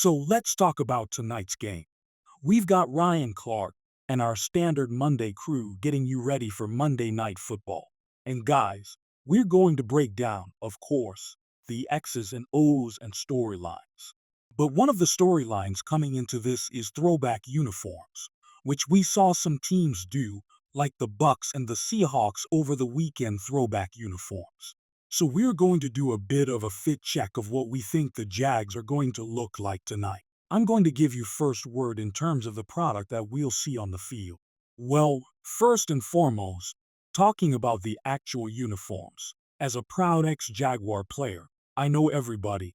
So let's talk about tonight's game. We've got Ryan Clark and our standard Monday crew getting you ready for Monday Night Football. And guys, we're going to break down, of course, the X's and O's and storylines. But one of the storylines coming into this is throwback uniforms, which we saw some teams do, like the Bucks and the Seahawks over the weekend throwback uniforms. So we're going to do a bit of a fit check of what we think the Jags are going to look like tonight. I'm going to give you first word in terms of the product that we'll see on the field. Well, first and foremost, talking about the actual uniforms. As a proud ex-Jaguar player, I know everybody,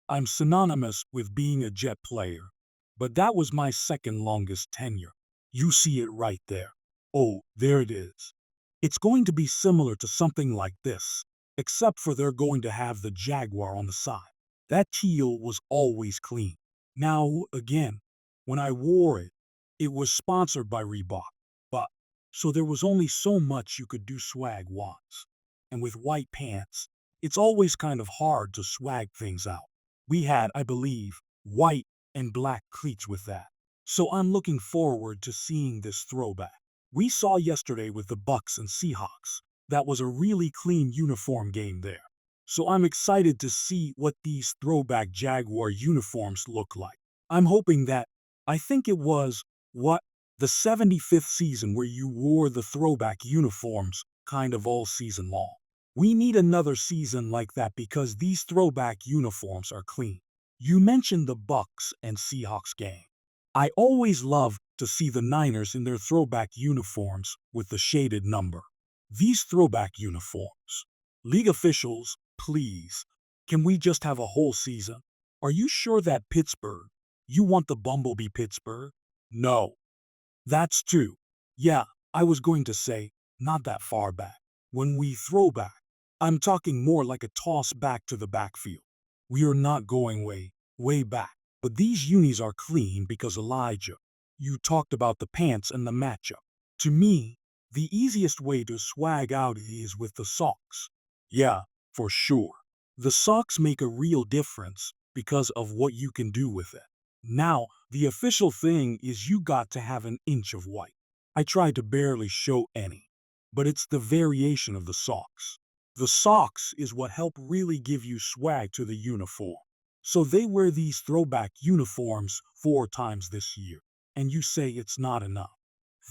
I'm synonymous with being a Jet player, but that was my second longest tenure. You see it right there. Oh, there it is. It's going to be similar to something like this, except for they're going to have the Jaguar on the side. That teal was always clean. Now, again, when I wore it, it was sponsored by Reebok, but so there was only so much you could do swag-wise. And with white pants, it's always kind of hard to swag things out. We had, I believe, white and black cleats with that. So I'm looking forward to seeing this throwback. We saw yesterday with the Bucks and Seahawks. That was a really clean uniform game there. So I'm excited to see what these throwback Jaguar uniforms look like. I'm hoping that, I think it was, the 75th season where you wore the throwback uniforms kind of all season long. We need another season like that because these throwback uniforms are clean. You mentioned the Bucks and Seahawks game. I always love to see the Niners in their throwback uniforms with the shaded number. These throwback uniforms. League officials, please, can we just have a whole season? Are you sure that Pittsburgh? You want the Bumblebee Pittsburgh? No. That's true. Yeah, I was going to say, not that far back. When we throw back, I'm talking more like a toss back to the backfield. We are not going way back. But these unis are clean because Elijah, you talked about the pants and the matchup. To me, the easiest way to swag out is with the socks. Yeah, for sure. The socks make a real difference because of what you can do with it. Now, the official thing is you got to have an inch of white. I tried to barely show any, but it's the variation of the socks. The socks is what help really give you swag to the uniform. So they wear these throwback uniforms 4 times this year, and you say it's not enough.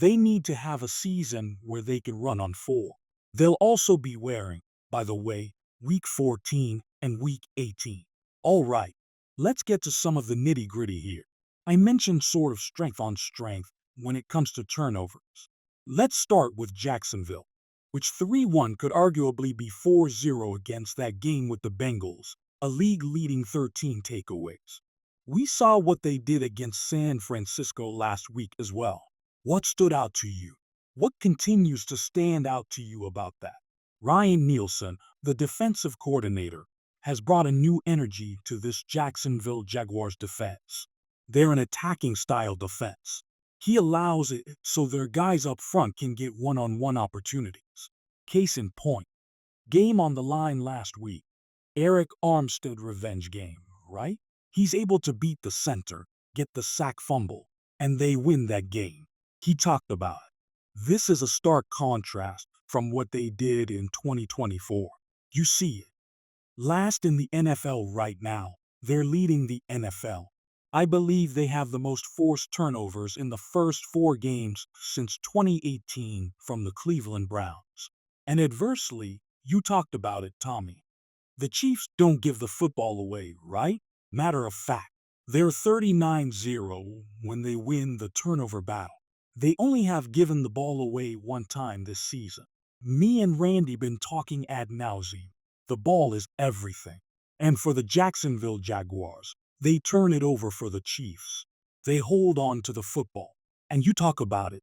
They need to have a season where they can run on 4. They'll also be wearing, by the way, Week 14 and Week 18. All right, let's get to some of the nitty-gritty here. I mentioned sort of strength on strength when it comes to turnovers. Let's start with Jacksonville, which 3-1 could arguably be 4-0 against that game with the Bengals, a league-leading 13 takeaways. We saw what they did against San Francisco last week as well. What stood out to you? What continues to stand out to you about that? Ryan Nielsen, the defensive coordinator, has brought a new energy to this Jacksonville Jaguars defense. They're an attacking-style defense. He allows it so their guys up front can get one-on-one opportunities. Case in point, game on the line last week. Eric Armstead revenge game, right? He's able to beat the center, get the sack fumble, and they win that game. He talked about it. This is a stark contrast from what they did in 2024. You see it. Last in the NFL right now, they're leading the NFL. I believe they have the most forced turnovers in the first 4 games since 2018 from the Cleveland Browns. And adversely, you talked about it, Tommy. The Chiefs don't give the football away, right? Matter of fact, they're 39-0 when they win the turnover battle. They only have given the ball away 1 time this season. Me and Randy been talking ad nauseum. The ball is everything. And for the Jacksonville Jaguars, they turn it over for the Chiefs. They hold on to the football. And you talk about it.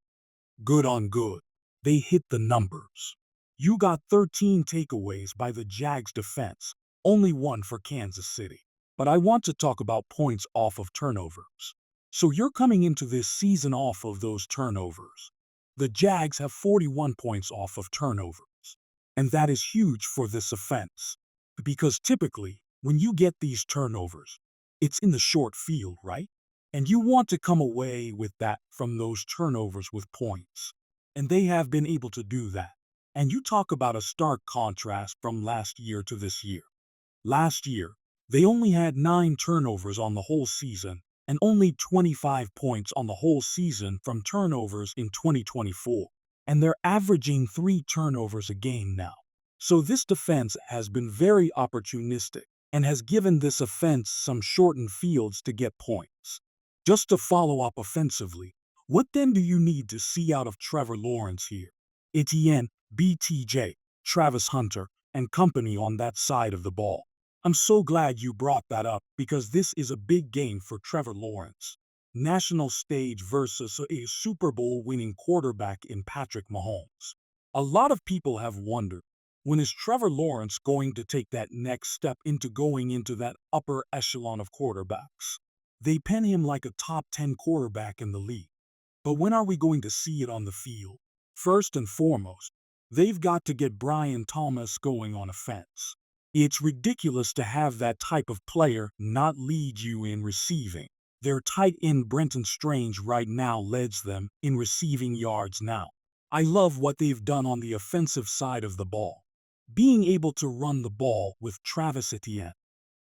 Good on good. They hit the numbers. You got 13 takeaways by the Jags defense, only 1 for Kansas City. But I want to talk about points off of turnovers. So you're coming into this season off of those turnovers. The Jags have 41 points off of turnovers. And that is huge for this offense. Because typically, when you get these turnovers, It's in the short field, right? And you want to come away with that from those turnovers with points. And they have been able to do that. And you talk about a stark contrast from last year to this year. Last year, they only had 9 turnovers on the whole season and only 25 points on the whole season from turnovers in 2024. And they're averaging 3 turnovers a game now. So this defense has been very opportunistic and has given this offense some shortened fields to get points. Just to follow up offensively, what then do you need to see out of Trevor Lawrence here? Etienne, BTJ, Travis Hunter, and company on that side of the ball. I'm so glad you brought that up because this is a big game for Trevor Lawrence. National stage versus a Super Bowl winning quarterback in Patrick Mahomes. A lot of people have wondered, when is Trevor Lawrence going to take that next step into going into that upper echelon of quarterbacks? They pen him like a top 10 quarterback in the league. But when are we going to see it on the field? First and foremost, they've got to get Brian Thomas going on offense. It's ridiculous to have that type of player not lead you in receiving. Their tight end Brenton Strange right now leads them in receiving yards now. I love what they've done on the offensive side of the ball. Being able to run the ball with Travis Etienne.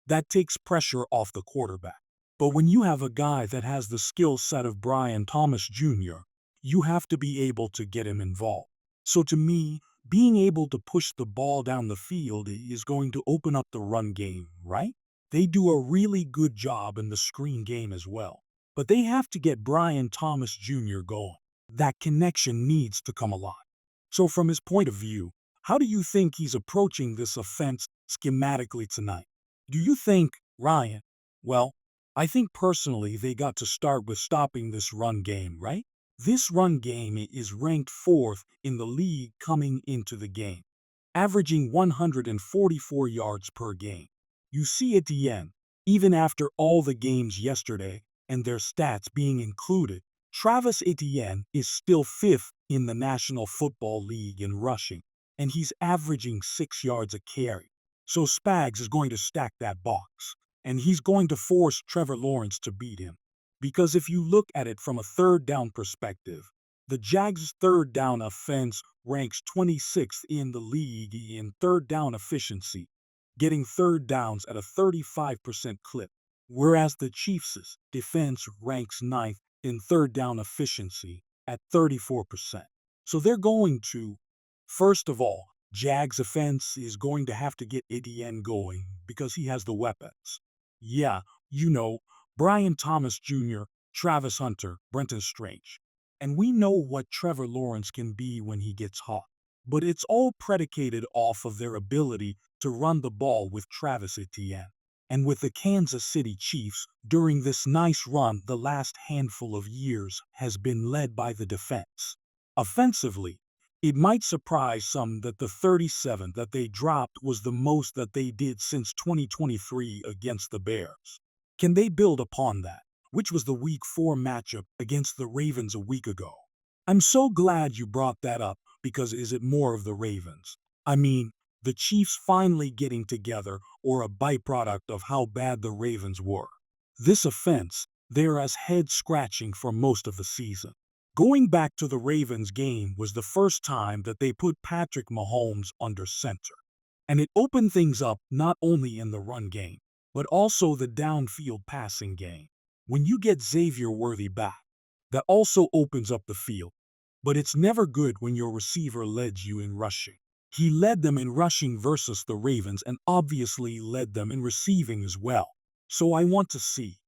That takes pressure off the quarterback. But when you have a guy that has the skill set of Brian Thomas Jr., you have to be able to get him involved. So to me, being able to push the ball down the field is going to open up the run game, right? They do a really good job in the screen game as well. But they have to get Brian Thomas Jr. going. That connection needs to come alive. So from his point of view, how do you think he's approaching this offense schematically tonight? Do you think, Ryan, well, I think personally they got to start with stopping this run game, right? This run game is ranked 4th in the league coming into the game, averaging 144 yards per game. You see at the end, even after all the games yesterday and their stats being included, Travis Etienne is still 5th in the National Football League in rushing, and he's averaging 6 yards a carry. So Spags is going to stack that box, and he's going to force Trevor Lawrence to beat him. Because if you look at it from a third down perspective, the Jags' third down offense ranks 26th in the league in third down efficiency, getting third downs at a 35% clip, whereas the Chiefs' defense ranks 9th in third down efficiency at 34%. So they're going to, first of all, Jags' offense is going to have to get Etienne going because he has the weapons. Yeah, you know, Brian Thomas Jr., Travis Hunter, Brenton Strange. And we know what Trevor Lawrence can be when he gets hot. But it's all predicated off of their ability to run the ball with Travis Etienne. And with the Kansas City Chiefs, during this nice run the last handful of years has been led by the defense. Offensively, it might surprise some that the 37 that they dropped was the most that they did since 2023 against the Bears. Can they build upon that, which was the Week 4 matchup against the Ravens a week ago? I'm so glad you brought that up because is it more of the Ravens? I mean, the Chiefs finally getting together or a byproduct of how bad the Ravens were. This offense, they're as head-scratching for most of the season. Going back to the Ravens game was the first time that they put Patrick Mahomes under center. And it opened things up not only in the run game, but also the downfield passing game. When you get Xavier Worthy back, that also opens up the field. But it's never good when your receiver leads you in rushing. He led them in rushing versus the Ravens and obviously led them in receiving as well. So I want to see,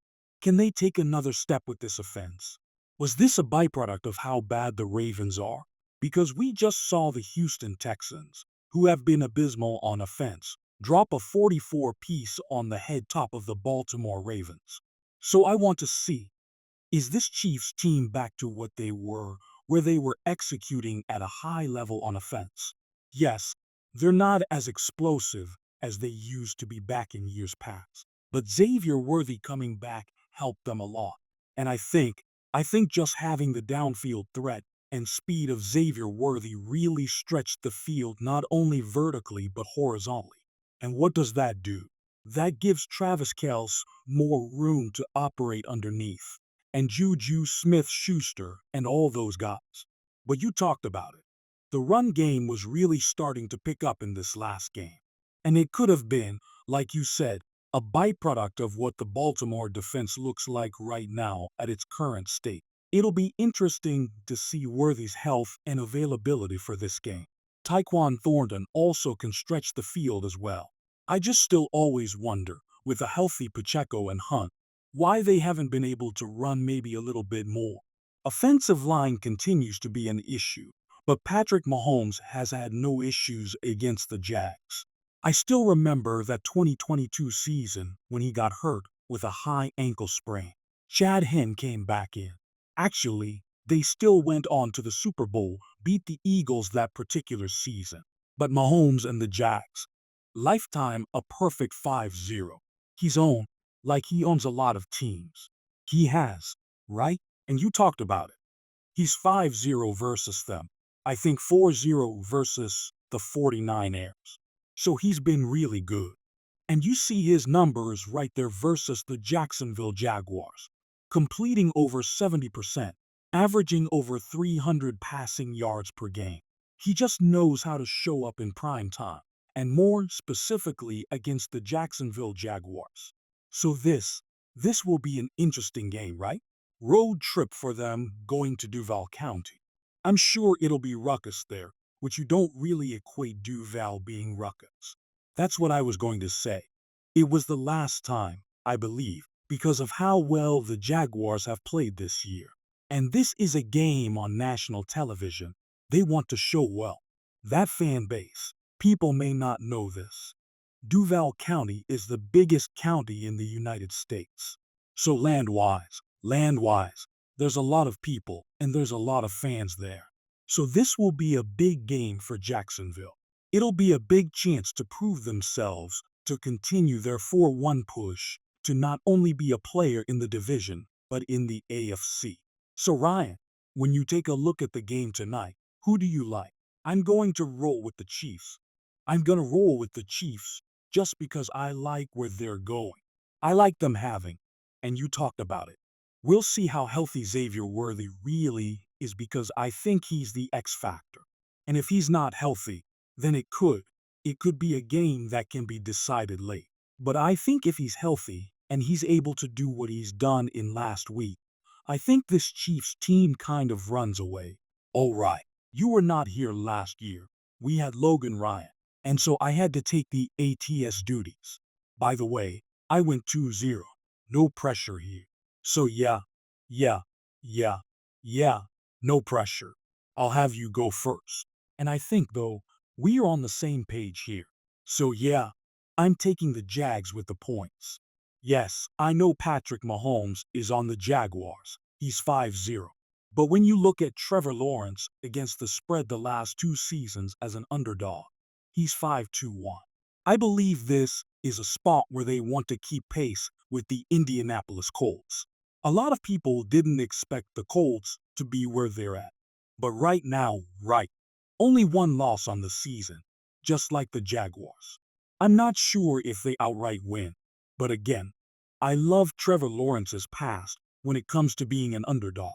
can they take another step with this offense? Was this a byproduct of how bad the Ravens are? Because we just saw the Houston Texans, who have been abysmal on offense, drop a 44-piece on the head top of the Baltimore Ravens. So I want to see, is this Chiefs team back to what they were, where they were executing at a high level on offense? Yes, they're not as explosive as they used to be back in years past, but Xavier Worthy coming back helped them a lot. And I think just having the downfield threat and speed of Xavier Worthy really stretched the field not only vertically but horizontally. And what does that do? That gives Travis Kelce more room to operate underneath, and Juju Smith-Schuster and all those guys. But you talked about it. The run game was really starting to pick up in this last game. And it could have been, like you said, a byproduct of what the Baltimore defense looks like right now at its current state. It'll be interesting to see Worthy's health and availability for this game. Tyquan Thornton also can stretch the field as well. I just still always wonder, with a healthy Pacheco and Hunt, why they haven't been able to run maybe a little bit more. Offensive line continues to be an issue, but Patrick Mahomes has had no issues against the Jags. I still remember that 2022 season when he got hurt with a high ankle sprain. Chad Henne came back in. Actually, they still went on to the Super Bowl, beat the Eagles that particular season. But Mahomes and the Jags, lifetime a perfect 5-0. He's owned like he owns a lot of teams. He has, right? And you talked about it. He's 5-0 versus them. I think 4-0 versus the 49ers. So he's been really good. And you see his numbers right there versus the Jacksonville Jaguars. Completing over 70%, averaging over 300 passing yards per game. He just knows how to show up in prime time, and more specifically against the Jacksonville Jaguars. So this will be an interesting game, right? Road trip for them going to Duval County. I'm sure it'll be ruckus there, which you don't really equate Duval being ruckus. That's what I was going to say. It was the last time, I believe, because of how well the Jaguars have played this year. And this is a game on national television. They want to show well. That fan base, people may not know this. Duval County is the biggest county in the United States. So land-wise, there's a lot of people and there's a lot of fans there. So this will be a big game for Jacksonville. It'll be a big chance to prove themselves, to continue their 4-1 push, to not only be a player in the division, but in the AFC. So Ryan, when you take a look at the game tonight, who do you like? I'm going to roll with the Chiefs. I'm going to roll with the Chiefs just because I like where they're going. I like them having, and you talked about it. We'll see how healthy Xavier Worthy really is because I think he's the X factor. And if he's not healthy, then it could be a game that can be decided late. But I think if he's healthy and he's able to do what he's done in last week, I think this Chiefs team kind of runs away. All right, you were not here last year. We had Logan Ryan, and so I had to take the ATS duties. By the way, I went 2-0. No pressure here. So yeah, yeah, no pressure. I'll have you go first. And I think, though, we are on the same page here. So yeah, I'm taking the Jags with the points. Yes, I know Patrick Mahomes is on the Jaguars. He's 5-0. But when you look at Trevor Lawrence against the spread the last 2 seasons as an underdog, he's 5-1. I believe this is a spot where they want to keep pace with the Indianapolis Colts. A lot of people didn't expect the Colts to be where they're at. But right now, only one loss on the season, just like the Jaguars. I'm not sure if they outright win. But again, I love Trevor Lawrence's past when it comes to being an underdog.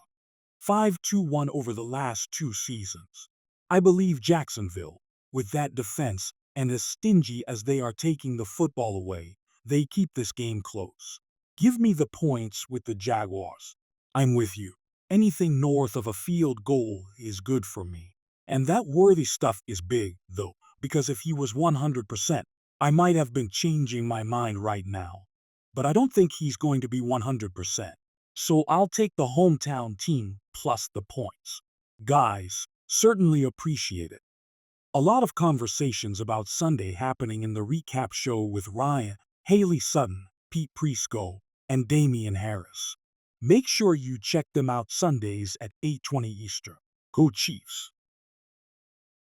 5-1 over the last 2 seasons. I believe Jacksonville, with that defense and as stingy as they are taking the football away, they keep this game close. Give me the points with the Jaguars. I'm with you. Anything north of a field goal is good for me. And that Worthy stuff is big, though, because if he was 100%, I might have been changing my mind right now. But I don't think he's going to be 100%. So I'll take the hometown team plus the points. Guys, certainly appreciate it. A lot of conversations about Sunday happening in the recap show with Ryan, Haley Sutton, Pete Prisco, and Damian Harris. Make sure you check them out Sundays at 8:20 Eastern. Go Chiefs!